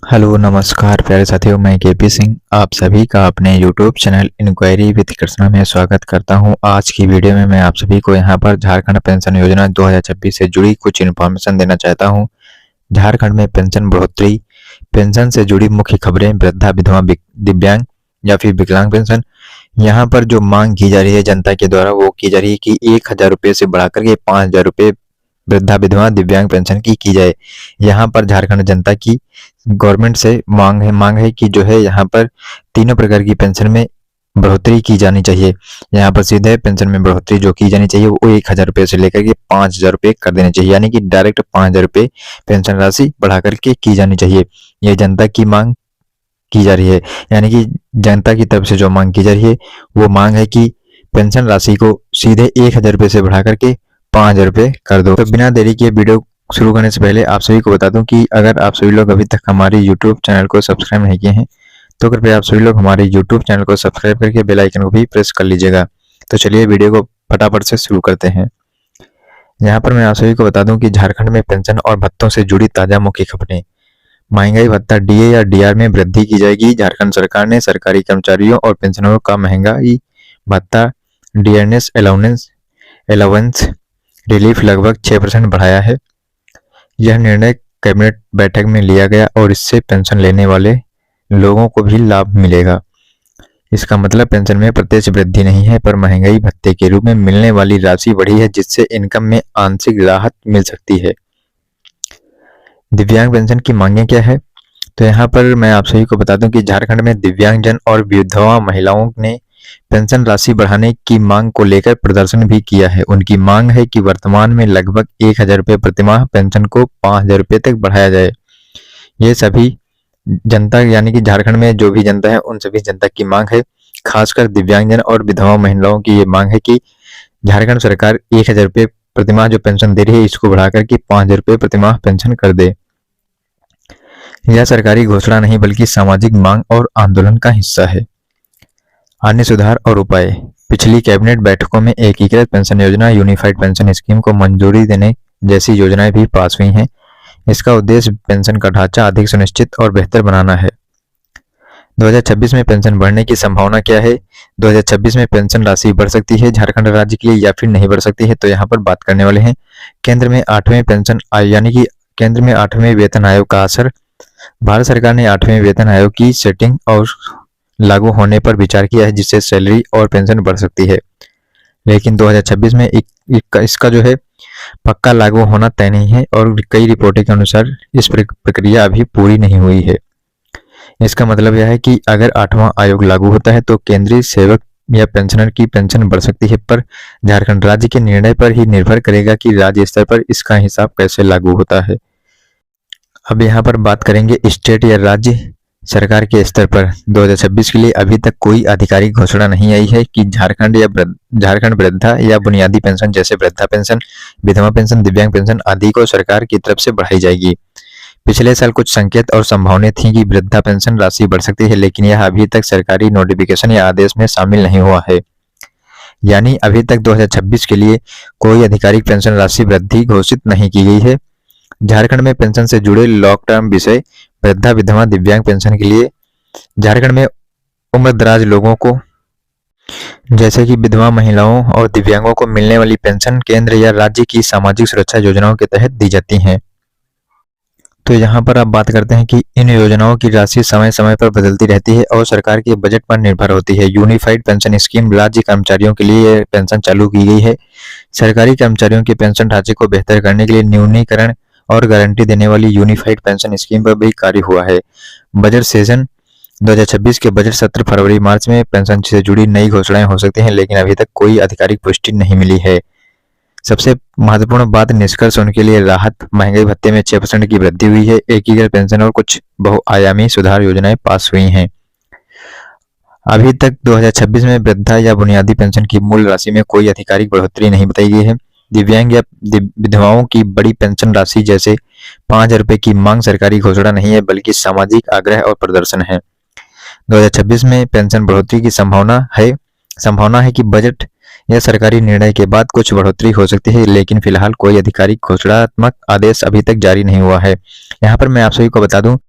Hello नमस्कार प्यारे साथियों, मैं केपी सिंह आप सभी का अपने YouTube channel inquiry with Krishna में स्वागत करता हूं। आज की वीडियो में मैं आप सभी को यहां पर झारखंड पेंशन योजना 2026 से जुड़ी कुछ इन्फॉर्मेशन देना चाहता हूं। झारखंड में पेंशन बढ़ोतरी, पेंशन से जुड़ी मुख्य खबरें, वृद्धा, विधवा, दिव्यांग या फिर विकलांग पेंशन। यहाँ पर जो मांग की जा रही है जनता के द्वारा वो की जा रही है कि 1,000 रुपये से बढ़ाकर के 5,000 रुपये वृद्धा, विधवा, दिव्यांग पेंशन की जाए। यहाँ पर झारखंड जनता की गवर्नमेंट से मांग है कि जो है यहाँ पर तीनों प्रकार की पेंशन में बढ़ोतरी की जानी चाहिए। यहाँ पर सीधे पेंशन में बढ़ोतरी जो की जानी चाहिए वो 1,000 रुपये से लेकर के 5,000 रुपये कर देने चाहिए, यानी कि डायरेक्ट 5,000 रुपये पेंशन राशि बढ़ा करके की जानी चाहिए। ये जनता की मांग की जा रही है, यानी कि जनता की तरफ से जो मांग की जा रही है वो मांग है कि पेंशन राशि को सीधे 1,000 रुपये से बढ़ा करके 5,000 रुपये कर दो। तो बिना देरी के वीडियो शुरू करने से पहले आप सभी को बता दूं कि अगर आप सभी लोग अभी तक हमारे YouTube चैनल को सब्सक्राइब नहीं किए हैं तो कृपया आप सभी लोग हमारे YouTube चैनल को सब्सक्राइब करके बेल आइकन को भी प्रेस कर लीजिएगा। तो चलिए वीडियो को फटाफट से शुरू करते हैं। यहाँ पर मैं आप सभी को बता दूं कि झारखंड में पेंशन और भत्तों से जुड़ी ताजा मुख्य खबरें। महंगाई भत्ता डीए या डीआर में वृद्धि की जाएगी। झारखंड सरकार ने सरकारी कर्मचारियों और पेंशनरों का महंगाई भत्ता डियरनेस अलाउंस रिलीफ लगभग 6% बढ़ाया है। यह निर्णय कैबिनेट बैठक में लिया गया और इससे पेंशन लेने वाले लोगों को भी लाभ मिलेगा। इसका मतलब पेंशन में प्रत्यक्ष वृद्धि नहीं है पर महंगाई भत्ते के रूप में मिलने वाली राशि बढ़ी है, जिससे इनकम में आंशिक राहत मिल सकती है। दिव्यांग पेंशन की मांगें क्या है, तो यहाँ पर मैं आप सभी को बता दूं कि झारखंड में दिव्यांगजन और विधवा महिलाओं ने पेंशन राशि बढ़ाने की मांग को लेकर प्रदर्शन भी किया है। उनकी मांग है कि वर्तमान में लगभग 1,000 रुपये प्रतिमाह पेंशन को 5,000 रुपये तक बढ़ाया जाए। ये सभी जनता यानी कि झारखंड में जो भी जनता है उन सभी जनता की मांग है। खासकर दिव्यांगजन और विधवा महिलाओं की ये मांग है कि झारखंड सरकार 1,000 रुपये प्रतिमाह जो पेंशन दे रही है इसको बढ़ाकर के 5,000 रुपये प्रतिमाह पेंशन कर दे। यह सरकारी घोषणा नहीं बल्कि सामाजिक मांग और आंदोलन का हिस्सा है। अन्य सुधार और उपाय। पिछली कैबिनेट बैठकों में एकीकृत पेंशन योजना यूनिफाइड पेंशन स्कीम को मंजूरी देने जैसी योजनाएं भी पास हुई हैं। इसका उद्देश्य पेंशन का ढांचा अधिक सुनिश्चित और बेहतर बनाना है। 2026 में पेंशन बढ़ने की संभावना क्या है? 2026 में पेंशन राशि बढ़ सकती है झारखंड राज्य के लिए या फिर नहीं बढ़ सकती है, तो यहाँ पर बात करने वाले हैं। केंद्र में 8वें पेंशन यानी कि केंद्र में 8वें वेतन आयोग का असर। भारत सरकार ने 8वें वेतन आयोग की सेटिंग और लागू होने पर विचार किया है, जिससे सैलरी और पेंशन बढ़ सकती है, लेकिन 2026 में इसका जो है पक्का लागू होना तय नहीं है और कई रिपोर्टों के अनुसार इस प्रक्रिया अभी पूरी नहीं हुई है। इसका मतलब यह है कि अगर 8वां आयोग लागू होता है तो केंद्रीय सेवक या पेंशनर की पेंशन बढ़ सकती है, पर झारखंड राज्य के निर्णय पर ही निर्भर करेगा कि राज्य स्तर पर इसका हिसाब कैसे लागू होता है। अब यहाँ पर बात करेंगे स्टेट या राज्य सरकार के स्तर पर 2026 के लिए अभी तक कोई आधिकारिक घोषणा नहीं आई है कि झारखंड वृद्धा या बुनियादी पेंशन जैसे वृद्धा पेंशन, विधवा पेंशन, दिव्यांग पेंशन आदि को सरकार की तरफ से बढ़ाई जाएगी। पिछले साल कुछ संकेत और संभावनाएं थी कि वृद्धा पेंशन राशि बढ़ सकती है, लेकिन यह अभी तक सरकारी नोटिफिकेशन या आदेश में शामिल नहीं हुआ है। यानी अभी तक 2026 के लिए कोई आधिकारिक पेंशन राशि वृद्धि घोषित नहीं की गई है। झारखंड में पेंशन से जुड़े लॉन्ग टर्म विषय। वृद्धा, विधवा, दिव्यांग पेंशन के लिए झारखंड में उम्रदराज लोगों को जैसे कि विधवा महिलाओं और दिव्यांगों को मिलने वाली पेंशन केंद्र या राज्य की सामाजिक सुरक्षा योजनाओं के तहत दी जाती हैं। तो यहाँ पर आप बात करते हैं कि इन योजनाओं की राशि समय समय पर बदलती रहती है और सरकार के बजट पर निर्भर होती है। यूनिफाइड पेंशन स्कीम राज्य कर्मचारियों के लिए पेंशन चालू की गई है। सरकारी कर्मचारियों के पेंशन ढांचे को बेहतर करने के लिए न्यूनीकरण और गारंटी देने वाली यूनिफाइड पेंशन स्कीम पर भी कार्य हुआ है। बजट सेशन 2026 के बजट सत्र फरवरी-मार्च में पेंशन से जुड़ी नई घोषणाएं हो सकती हैं, लेकिन अभी तक कोई आधिकारिक पुष्टि नहीं मिली है। सबसे महत्वपूर्ण बात निष्कर्ष उनके लिए राहत। महंगाई भत्ते में 6% की वृद्धि हुई है। एकीकृत पेंशन और कुछ बहुआयामी सुधार योजनाएं पास हुई हैं। अभी तक 2026 में वृद्धा या बुनियादी पेंशन की मूल राशि में कोई आधिकारिक बढ़ोतरी नहीं बताई गई है। दिव्यांग या विधवाओं की बड़ी पेंशन राशि जैसे 5,000 रुपये की मांग सरकारी घोषणा नहीं है बल्कि सामाजिक आग्रह और प्रदर्शन है। 2026 में पेंशन बढ़ोतरी की संभावना है कि बजट या सरकारी निर्णय के बाद कुछ बढ़ोतरी हो सकती है, लेकिन फिलहाल कोई आधिकारिक घोषणात्मक आदेश अभी तक जारी नहीं हुआ है। यहाँ पर मैं आप सभी को बता दूं